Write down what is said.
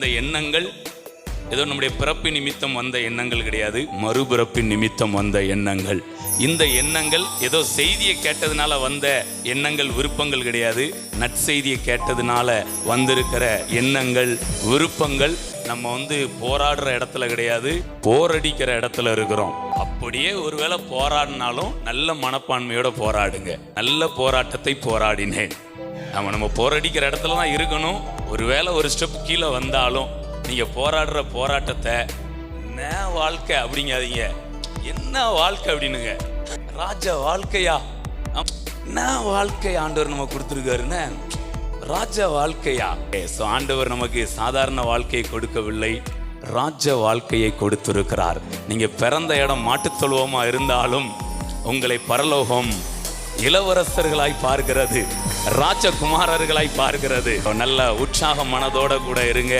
இந்த எண்ணங்கள் ஏதோ நம்முடைய பிறப்பு நிமித்தம் வந்த எண்ணங்கள் கிடையாது, மறுபிறப்பின் நிமித்தம் வந்த எண்ணங்கள். இந்த எண்ணங்கள் ஏதோ செய்தியை கேட்டதுனால வந்த எண்ணங்கள், விருப்பங்கள் கிடையாது. நற்செய்தியை கேட்டதுனால வந்திருக்கிற எண்ணங்கள், விருப்பங்கள். நம்ம போராடுற இடத்துல கிடையாது, போரடிக்கிற இடத்துல இருக்கிறோம். அப்படியே ஒருவேளை போராடினாலும் நல்ல மனப்பான்மையோட போராடுங்க. நல்ல போராட்டத்தை போராடினேன். நம்ம போராடிக்கிற இடத்துல தான் இருக்கணும். ஒருவேளை ஒரு ஸ்டெப் கீழே வந்தாலும் நீங்க போராடுற போராட்டத்தை என்ன வாழ்க்கை அப்படிங்காதீங்க. என்ன வாழ்க்கை அப்படின்னுங்க. ராஜ வாழ்க்கையா, என்ன வாழ்க்கை ஆண்டவர் நம்ம கொடுத்துருக்காருன்னு, ராஜ வாழ்க்கையா. ஆண்டவர் நமக்கு சாதாரண வாழ்க்கையை கொடுக்கவில்லை, ராஜ வாழ்க்கையை கொடுத்திருக்கிறார். நீங்க பிறந்த இடம் மாட்டுத் தொழுவமா இருந்தாலும் உங்களை பரலோகம் இளவரசர்களாய் பார்க்கிறது, ராஜகுமாரர்களாய் பார்க்கிறது. நல்ல உற்சாக மனதோட கூட இருங்க.